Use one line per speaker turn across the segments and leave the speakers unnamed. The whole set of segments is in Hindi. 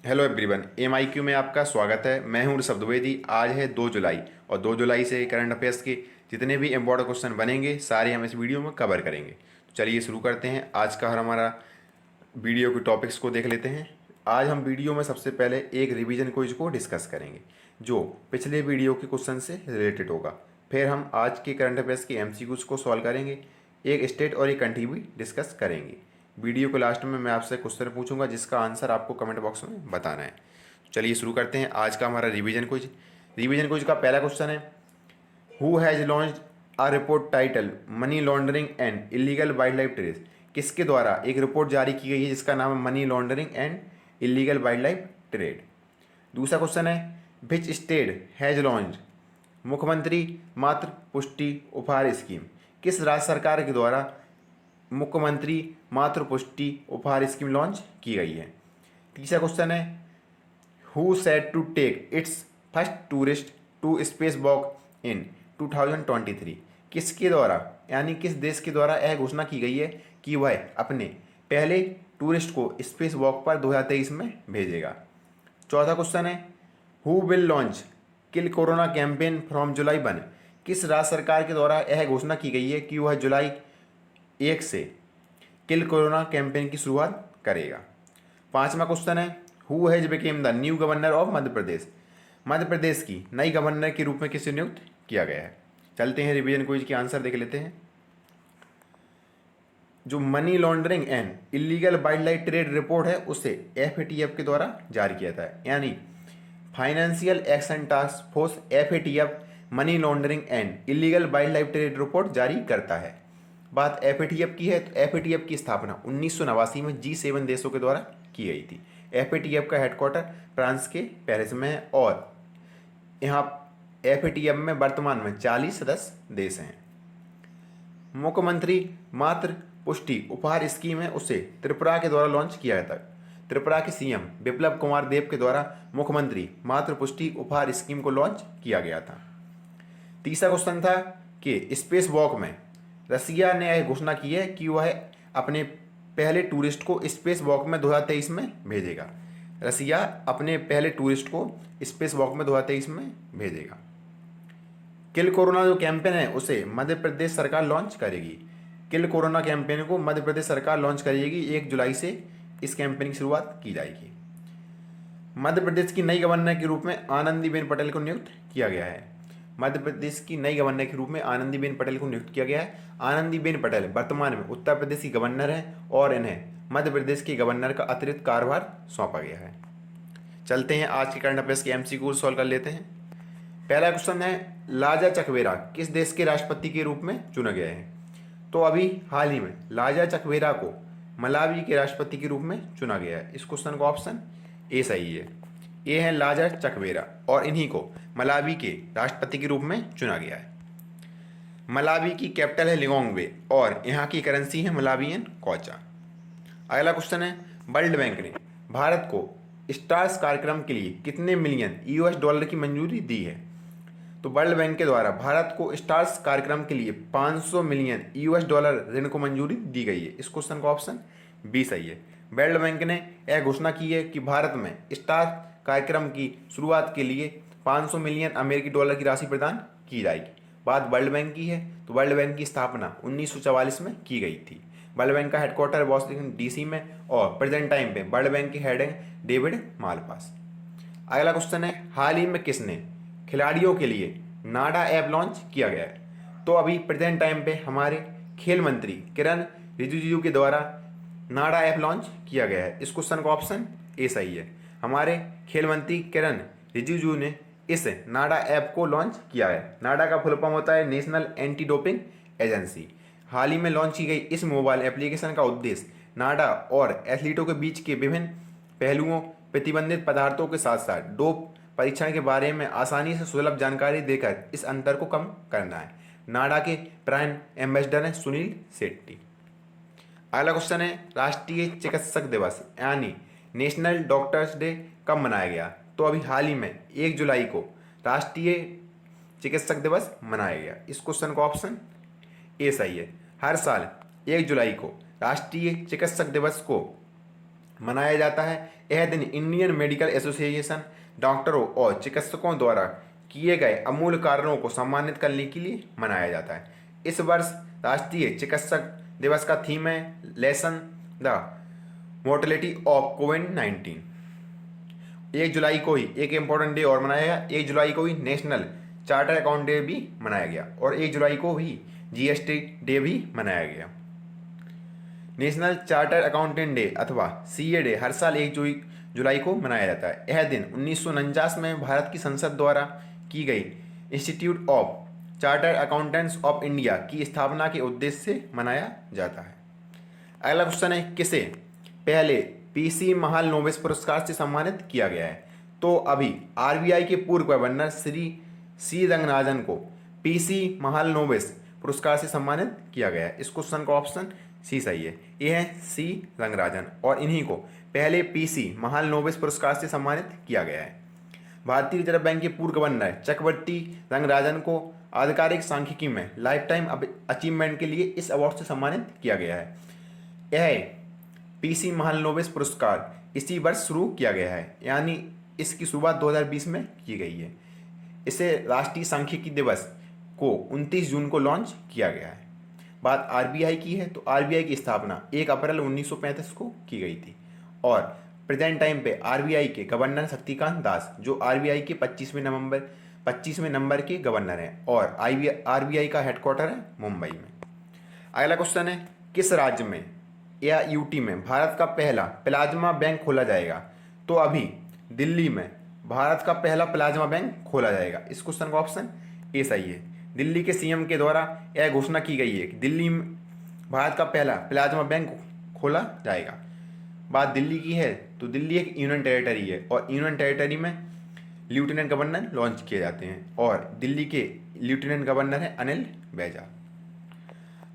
हेलो एवरीवन, एमआईक्यू में आपका स्वागत है। मैं हूं ऋषभ द्विवेदी। आज है 2 जुलाई और 2 जुलाई से करंट अफेयर्स के जितने भी इम्पोर्टेंट क्वेश्चन बनेंगे सारे हम इस वीडियो में कवर करेंगे। तो चलिए शुरू करते हैं। आज का हमारा वीडियो के टॉपिक्स को देख लेते हैं। आज हम वीडियो में सबसे पहले एक रिवीजन क्विज को डिस्कस करेंगे जो पिछले वीडियो के क्वेश्चन से रिलेटेड होगा। फिर हम आज के करंट अफेयर्स के एमसीक्यूज को सॉल्व करेंगे। एक स्टेट और एक कंट्री भी डिस्कस करेंगे। वीडियो के लास्ट में मैं आपसे क्वेश्चन पूछूंगा जिसका आंसर आपको कमेंट बॉक्स में बताना है। चलिए शुरू करते हैं आज का हमारा रिवीजन क्विज का पहला क्वेश्चन है, who has launched a report title money laundering and illegal wild life trade. किसके द्वारा एक रिपोर्ट जारी की गई है जिसका नाम है money laundering and illegal wild life trade. दूसरा क्वेश्चन है, विच स्टेट हैज़ लॉन्च्ड मुख्यमंत्री मातृ पुष्टि उपहार स्कीम। किस राज्य सरकार के द्वारा मुख्यमंत्री मातृ पुष्टि उपहार स्कीम लॉन्च की गई है। तीसरा क्वेश्चन है, who said to take its first tourist to space walk in 2023। किसके द्वारा यानी किस देश के द्वारा यह घोषणा की गई है कि वह अपने पहले टूरिस्ट को स्पेस वॉक पर 2023 में भेजेगा। चौथा क्वेश्चन है, who will launch kill corona campaign from जुलाई 1। किस राज्य सरकार के द्वारा यह घोषणा की गई है कि वह जुलाई 1 से किल कोरोना कैंपेन की शुरुआत करेगा। पांचवा क्वेश्चन है, who has become the new governor of Madhya Pradesh. Madhya Pradesh की नई गवर्नर के रूप में किसे नियुक्त किया गया है। चलते हैं रिवीजन क्विज के आंसर देख लेते हैं। जो money laundering and illegal wild life trade report है उसे एफएटीएफ के द्वारा जारी किया था, यानी financial action task force FATF money laundering and illegal wild life trade report जारी करता है। बात एफएटीएफ की है तो एफएटीएफ की स्थापना 1989 में G7 देशों के द्वारा की गई थी। एफएटीएफ का हेडक्वार्टर फ्रांस के पेरिस में है और यहाँ एफएटीएफ में वर्तमान में 40 सदस्य देश हैं। मुख्यमंत्री मातृ पुष्टि उपहार स्कीम है उसे त्रिपुरा के द्वारा लॉन्च किया गया था। त्रिपुरा के सीएम बिप्लब कुमार देब के द्वारा मुख्यमंत्री मातृ पुष्टि उपहार स्कीम को लॉन्च किया गया था। तीसरा क्वेश्चन था कि स्पेस वॉक में रसिया ने यह घोषणा की है कि वह अपने पहले टूरिस्ट को स्पेस वॉक में 2023 में भेजेगा। रसिया अपने पहले टूरिस्ट को स्पेस वॉक में 2023 में भेजेगा। किल कोरोना जो कैंपेन है उसे मध्य प्रदेश सरकार लॉन्च करेगी। किल कोरोना कैंपेन को मध्य प्रदेश सरकार लॉन्च करेगी। 1 जुलाई से इस कैंपेन की शुरुआत की जाएगी। मध्य प्रदेश की नई गवर्नर के रूप में आनंदीबेन पटेल को नियुक्त किया गया है। मध्य प्रदेश की नई गवर्नर के रूप में आनंदीबेन पटेल को नियुक्त किया गया है। आनंदीबेन पटेल वर्तमान में उत्तर प्रदेश की गवर्नर हैं और इन्हें मध्य प्रदेश के गवर्नर का अतिरिक्त कार्यभार सौंपा गया है। चलते हैं आज के करंट अफेयर्स के एमसीक्यू सॉल्व कर लेते हैं। पहला क्वेश्चन है, लाजा चकवेरा किस देश के राष्ट्रपति के रूप में चुना गया है। तो अभी हाल ही में लाजा चकवेरा को मलावी के राष्ट्रपति के रूप में चुना गया है। इस क्वेश्चन का ऑप्शन ए सही है। ये है लाजा चकवेरा और इन्हीं को मलावी के राष्ट्रपति के रूप में चुना गया है। मलावी की कैपिटल है लिलोंग्वे और यहाँ की करेंसी है मलावियन कॉचा। अगला क्वेश्चन है, वर्ल्ड बैंक ने भारत को स्टार्स कार्यक्रम के लिए कितने मिलियन $US की मंजूरी दी है। तो वर्ल्ड बैंक के द्वारा भारत को स्टार्स कार्यक्रम के लिए 500 मिलियन $US ऋण को मंजूरी दी गई है। इस क्वेश्चन का ऑप्शन बी सही है। वर्ल्ड बैंक ने यह घोषणा की है कि भारत में स्टार कार्यक्रम की शुरुआत के लिए 500 मिलियन अमेरिकी डॉलर की राशि प्रदान की जाएगी। बात वर्ल्ड बैंक की है तो वर्ल्ड बैंक की स्थापना 1944 में की गई थी। वर्ल्ड बैंक का हेडक्वार्टर वॉशिंगटन DC में और प्रेजेंट टाइम पे वर्ल्ड बैंक के हेड हैं डेविड मालपास। अगला क्वेश्चन है, हाल ही में किसने खिलाड़ियों के लिए नाडा ऐप लॉन्च किया गया है। तो अभी प्रेजेंट टाइम पे हमारे खेल मंत्री किरण रिजिजू के द्वारा नाडा ऐप लॉन्च किया गया है। इस क्वेश्चन का ऑप्शन ए सही है। हमारे खेल मंत्री किरण रिजिजू ने इस नाडा ऐप को लॉन्च किया है। नाडा का फुल फॉर्म होता है नेशनल एंटी डोपिंग एजेंसी। हाल ही में लॉन्च की गई इस मोबाइल एप्लीकेशन का उद्देश्य नाडा और एथलीटों के बीच के विभिन्न पहलुओं, प्रतिबंधित पदार्थों के साथ साथ डोप परीक्षण के बारे में आसानी से सुलभ जानकारी देकर इस अंतर को कम करना है। नाडा के प्राइम एम्बेसडर हैं सुनील शेट्टी। अगला क्वेश्चन है, राष्ट्रीय चिकित्सक दिवस यानी नेशनल डॉक्टर्स डे कब मनाया गया। तो अभी हाल ही में 1 जुलाई को राष्ट्रीय चिकित्सक दिवस मनाया गया। इस क्वेश्चन का ऑप्शन ए सही है। हर साल 1 जुलाई को राष्ट्रीय चिकित्सक दिवस को मनाया जाता है। यह दिन इंडियन मेडिकल एसोसिएशन डॉक्टरों और चिकित्सकों द्वारा किए गए अमूल्य कार्यों को सम्मानित करने के लिए मनाया जाता है। इस वर्ष राष्ट्रीय चिकित्सक दिवस का थीम है लेसन द मोर्टेलिटी ऑफ कोविड-19। 1 जुलाई को ही एक इम्पोर्टेंट डे और मनाया गया। 1 जुलाई को ही नेशनल चार्टर अकाउंट डे भी मनाया गया और 1 जुलाई को ही जीएसटी डे भी मनाया गया। नेशनल चार्टर अकाउंटेंट डे अथवा सीए डे हर साल 1 जुलाई को मनाया जाता है। यह दिन 1949 में भारत की संसद द्वारा की गई institute of charter accountants of India की स्थापना के उद्देश्य से मनाया जाता है। अगला क्वेश्चन है, किसे पहले पीसी महालनोबिस पुरस्कार से सम्मानित किया गया है? तो अभी आरबीआई के पूर्व गवर्नर श्री सी रंगराजन को पीसी महालनोबिस पुरस्कार से सम्मानित किया गया है। इस क्वेश्चन का ऑप्शन सी सही है। ये है सी रंगराजन और इन्हीं को पहले पीसी महालनोबिस पुरस्कार से सम्मानित किया गया है। भारतीय रिजर्व बैंक के पूर्व गवर्नर चक्रवर्ती रंगराजन को आधिकारिक सांख्यिकी में लाइफ टाइम अचीवमेंट के लिए इस अवार्ड से सम्मानित किया गया है। यह पीसी महालनोबिस पुरस्कार इसी वर्ष शुरू किया गया है, यानी इसकी शुरुआत 2020 में की गई है। इसे राष्ट्रीय सांख्यिकी दिवस को 29 जून को लॉन्च किया गया है। बात आरबीआई की है तो आरबीआई की स्थापना 1 अप्रैल 1935 को की गई थी और प्रेजेंट टाइम पे आरबीआई के गवर्नर शक्तिकांत दास, जो आरबीआई के 25वें नंबर के गवर्नर हैं और आरबीआई का हेडक्वार्टर है मुंबई में। अगला क्वेश्चन है, किस राज्य में या यूटी में भारत का पहला प्लाज्मा बैंक खोला जाएगा? तो अभी दिल्ली में भारत का पहला प्लाज्मा बैंक खोला जाएगा। इस क्वेश्चन का ऑप्शन ए सही है। दिल्ली के सीएम के द्वारा यह घोषणा की गई है कि दिल्ली में भारत का पहला प्लाज्मा बैंक खोला जाएगा। बात दिल्ली की है तो दिल्ली एक यूनियन टेरिटरी है और यूनियन टेरिटरी में लेफ्टिनेंट गवर्नर लॉन्च किए जाते हैं और दिल्ली के लेफ्टिनेंट गवर्नर है अनिल बैजल।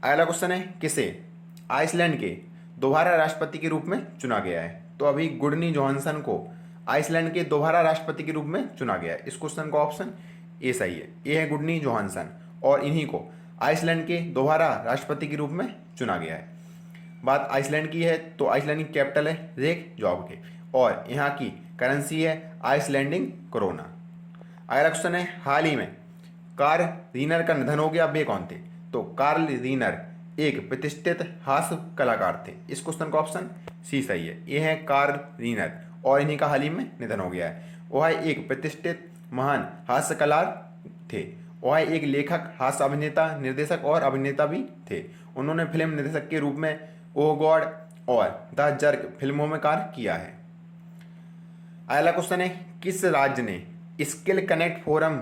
अगला क्वेश्चन है, किसे आइसलैंड के दोबारा राष्ट्रपति के रूप में चुना गया है? तो अभी गुडनी जोहानसन को आइसलैंड के दोबारा राष्ट्रपति के रूप में चुना गया है। इस क्वेश्चन का ऑप्शन ए सही है। ये है गुडनी जोहानसन और इन्हीं को आइसलैंड के दोबारा राष्ट्रपति के रूप में चुना गया है। बात आइसलैंड की है तो आइसलैंड की कैपिटल है रेकजाविक और यहाँ की करेंसी है आइसलैंडिंग क्रोना। अगला क्वेश्चन है, हाल ही में कार्ल रीनर का निधन हो गया, वे कौन थे? तो कार्ल रीनर एक प्रतिष्ठित हास्य कलाकार थे। इस क्वेश्चन का ऑप्शन सी सही है। ये है कार्ल रीनर और इन्हीं का हाल ही में निधन हो गया है। वह एक प्रतिष्ठित महान हास्य कलाकार थे। वह एक लेखक, हास्य अभिनेता, निर्देशक और अभिनेता भी थे। उन्होंने फिल्म निर्देशक के रूप में ओ गॉड और द जर्क फिल्मों में कार्य किया है। अगला क्वेश्चन है, किस राज्य ने skill connect forum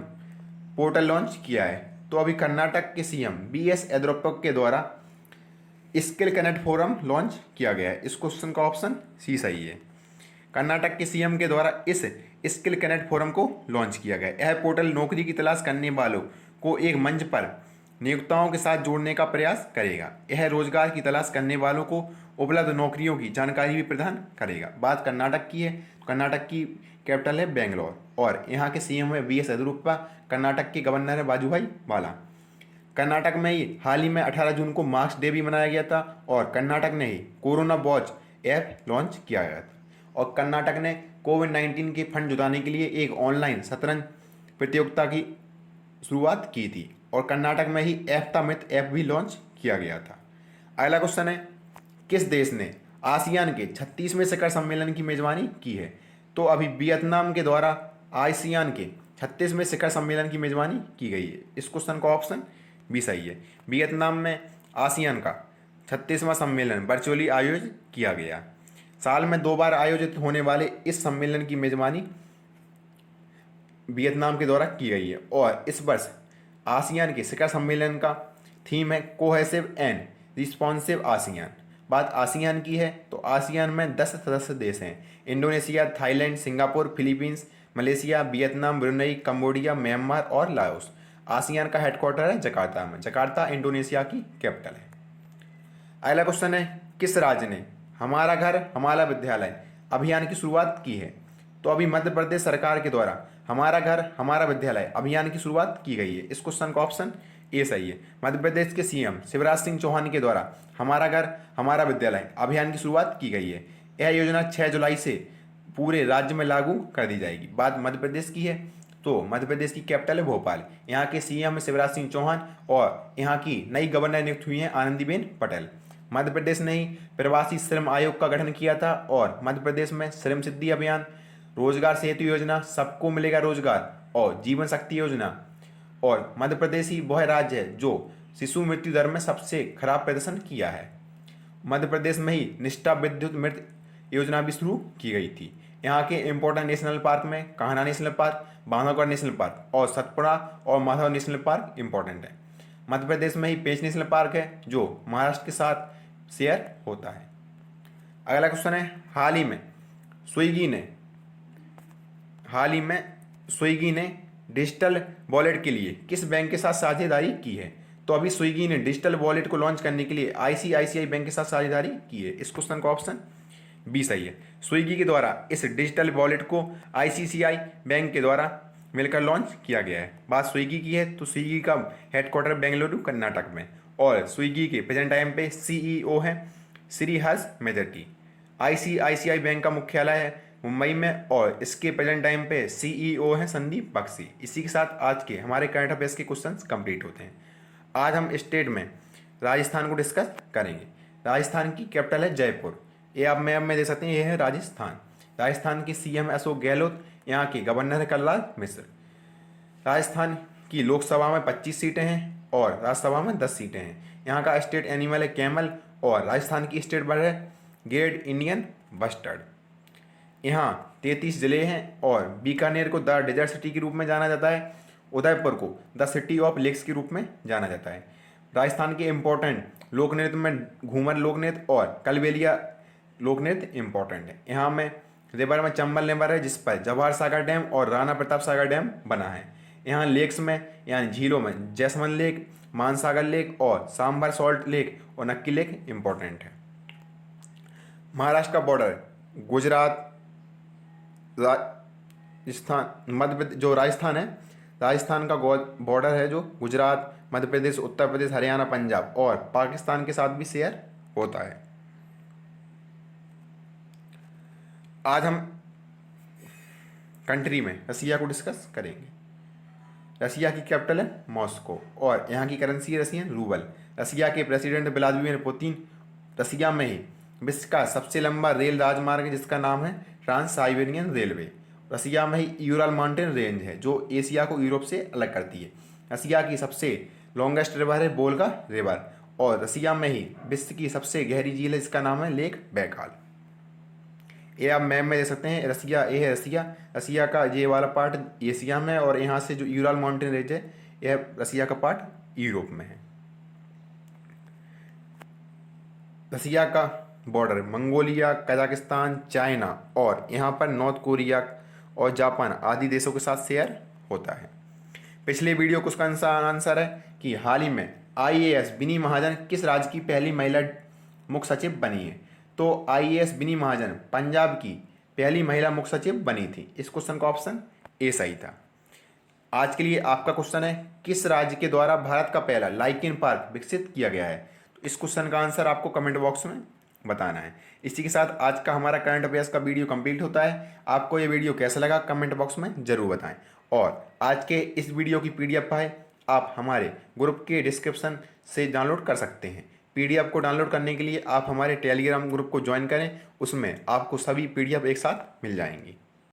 portal launch किया है? तो अभी कर्नाटक के सीएम बीएस येदियुरप्पा के द्वारा स्किल कनेक्ट फोरम लॉन्च किया गया है। इस क्वेश्चन का ऑप्शन सी सही है। कर्नाटक के सीएम के द्वारा इस स्किल कनेक्ट फोरम को लॉन्च किया गया। यह पोर्टल नौकरी की तलाश करने वालों को एक मंच पर नियोक्ताओं के साथ जोड़ने का प्रयास करेगा। यह रोजगार की तलाश करने वालों को उपलब्ध नौकरियों की जानकारी भी प्रदान करेगा। बात कर्नाटक की है, कर्नाटक की कैपिटल है बेंगलोर और यहाँ के सीएम है बीएस येदियुरप्पा। कर्नाटक के गवर्नर है वाजुभाई वाला। कर्नाटक में ही हाल ही में 18 जून को मार्क्स डे भी मनाया गया था और कर्नाटक ने ही कोरोना वॉच ऐप लॉन्च किया गया था और कर्नाटक ने कोविड-19 के फंड जुटाने के लिए एक ऑनलाइन शतरंज प्रतियोगिता की शुरुआत की थी और कर्नाटक में ही एफ्ता मिथ ऐप भी लॉन्च किया गया था। अगला क्वेश्चन है, किस देश ने आसियान के 36वें शिखर सम्मेलन की मेजबानी की है? तो अभी वियतनाम के द्वारा आसियान के 36वें शिखर सम्मेलन की मेजबानी की गई है। इस क्वेश्चन का ऑप्शन भी सही है। वियतनाम में आसियान का 36वां सम्मेलन वर्चुअली आयोजित किया गया। साल में 2 बार आयोजित होने वाले इस सम्मेलन की मेजबानी वियतनाम के द्वारा की गई है और इस वर्ष आसियान के शिखर सम्मेलन का थीम है कोहेसिव एंड रिस्पॉन्सिव आसियान। बात आसियान की है तो आसियान में 10 सदस्य देश हैं: Indonesia, Thailand, Singapore, Philippines, Malaysia, Vietnam, Brunei, Cambodia, Myanmar और लाओस। आसियान का हेडक्वार्टर है जकार्ता में। जकार्ता इंडोनेशिया की कैपिटल है। अगला क्वेश्चन है, किस राज्य ने हमारा घर हमारा विद्यालय अभियान की शुरुआत की है? तो अभी मध्य प्रदेश सरकार के द्वारा हमारा घर हमारा विद्यालय अभियान की शुरुआत की गई है। इस क्वेश्चन का ऑप्शन ए सही है। मध्य प्रदेश के सीएम शिवराज सिंह चौहान के द्वारा हमारा घर हमारा विद्यालय अभियान की शुरुआत की गई है। यह योजना 6 जुलाई से पूरे राज्य में लागू कर दी जाएगी। बात मध्य प्रदेश की है तो मध्य प्रदेश की कैपिटल है भोपाल। यहाँ के सीएम है शिवराज सिंह चौहान और यहाँ की नई गवर्नर नियुक्त हुई हैं आनंदीबेन पटेल। मध्य प्रदेश ने ही प्रवासी श्रम आयोग का गठन किया था और मध्य प्रदेश में श्रम सिद्धि अभियान, रोजगार सेतु योजना, सबको मिलेगा रोजगार और जीवन शक्ति योजना। और मध्य प्रदेश ही वह राज्य है जो शिशु मृत्यु दर में सबसे खराब प्रदर्शन किया है। मध्य प्रदेश में ही निष्ठा विद्युत मृत योजना भी शुरू की गई थी। यहाँ के इंपॉर्टेंट नेशनल पार्क में Kanha national park, Bandhavgarh national park और सतपुड़ा और माधव नेशनल पार्क इंपॉर्टेंट है। मध्य प्रदेश में ही पेंच नेशनल पार्क है जो महाराष्ट्र के साथ शेयर होता है। अगला क्वेश्चन है, हाल ही में स्विगी ने डिजिटल वॉलेट के लिए किस बैंक के साथ साझेदारी की है? तो अभी स्विगी ने डिजिटल वॉलेट को लॉन्च करने के लिए आईसीआईसीआई बैंक के साथ साझेदारी की है। इस क्वेश्चन का ऑप्शन बी सही है। स्विगी के द्वारा इस डिजिटल वॉलेट को आईसीआईसीआई बैंक के द्वारा मिलकर लॉन्च किया गया है। बात स्विगी की है तो स्विगी का हेडक्वार्टर बेंगलुरु कर्नाटक में और स्विगी के प्रेजेंट टाइम पे सीईओ है श्री हर्ष मेजर्टी। आईसीआईसीआई बैंक का मुख्यालय है मुंबई में और इसके प्रेजेंट टाइम पे सीईओ है संदीप बख्शी। इसी के साथ आज के हमारे करंट अफेयर्स के क्वेश्चंस कंप्लीट होते हैं। आज हम स्टेट में राजस्थान को डिस्कस करेंगे। राजस्थान की कैपिटल है जयपुर। ये आप मैप में देख सकते हैं, ये है राजस्थान। राजस्थान की सीएम अशोक गहलोत, यहाँ के गवर्नर है कलराज मिश्र। राजस्थान की लोकसभा में 25 सीटें हैं और राज्यसभा में 10 सीटें हैं। यहाँ का स्टेट एनिमल है कैमल और राजस्थान की स्टेट बर्ड है ग्रेट इंडियन बस्टर्ड। यहाँ 33 जिले हैं और बीकानेर को द डेजर्ट सिटी के रूप में जाना जाता है। उदयपुर को द सिटी ऑफ लेक्स के रूप में जाना जाता है। राजस्थान के इम्पोर्टेंट लोक नृत्य में घूमर लोक नृत्य और कलबेलिया लोक नृत्य इम्पोर्टेंट है। यहाँ में रिवर में चंबल रिवर है जिस पर जवाहर सागर डैम और राणा प्रताप सागर डैम बना है। यहाँ लेक्स में यानी झीलों में जैसमंद लेक, मानसागर लेक और सांबर सॉल्ट लेक और नक्की लेक इम्पोर्टेंट है। महाराष्ट्र का बॉर्डर गुजरात, राजस्थान, मध्य प्रदेश, जो राजस्थान है, राजस्थान का बॉर्डर है जो गुजरात, मध्य प्रदेश, उत्तर प्रदेश, हरियाणा, पंजाब और पाकिस्तान के साथ भी शेयर होता है। आज हम कंट्री में रसिया को डिस्कस करेंगे। रसिया की कैपिटल है मॉस्को और यहाँ की करेंसी है रसियन रूबल। रसिया के प्रेसिडेंट व्लादिमीर पुतिन। रसिया में ही विश्व का सबसे लंबा रेल राजमार्ग है जिसका नाम है ट्रांस साइबेरियन रेलवे। रसिया में ही यूरल माउंटेन रेंज है जो एशिया को यूरोप से अलग करती है। रसिया की सबसे लॉन्गेस्ट रिवर है वोल्गा रिवर और रसिया में ही विश्व की सबसे गहरी झील है जिसका नाम है लेक बैकाल। ये आप मैप में देख सकते हैं, रसिया ये है रसिया। रसिया का ये वाला पार्ट एशिया में और यहाँ से जो यूरल माउंटेन रेंज है यह रसिया का पार्ट यूरोप में है। रसिया का बॉर्डर मंगोलिया, कजाकिस्तान, चाइना और यहाँ पर नॉर्थ कोरिया और जापान आदि देशों के साथ शेयर होता है। पिछले वीडियो को उसका आंसर है कि हाल ही में आईएएस विनी महाजन किस राज्य की पहली महिला मुख्य सचिव बनी है? तो आईएएस विनी महाजन पंजाब की पहली महिला मुख्य सचिव बनी थी। इस क्वेश्चन का ऑप्शन ए सही था। आज के लिए आपका क्वेश्चन है, किस राज्य के द्वारा भारत का पहला लाइकेन पार्क विकसित किया गया है? तो इस क्वेश्चन का आंसर आपको कमेंट बॉक्स में बताना है। इसी के साथ आज का हमारा करंट अफेयर्स का वीडियो कंप्लीट होता है। आपको ये वीडियो कैसा लगा कमेंट बॉक्स में जरूर बताएं और आज के इस वीडियो की पीडीएफ फाइल आप हमारे ग्रुप के डिस्क्रिप्शन से डाउनलोड कर सकते हैं। पीडीएफ को डाउनलोड करने के लिए आप हमारे टेलीग्राम ग्रुप को ज्वाइन करें, उसमें आपको सभी पीडीएफ एक साथ मिल जाएंगी।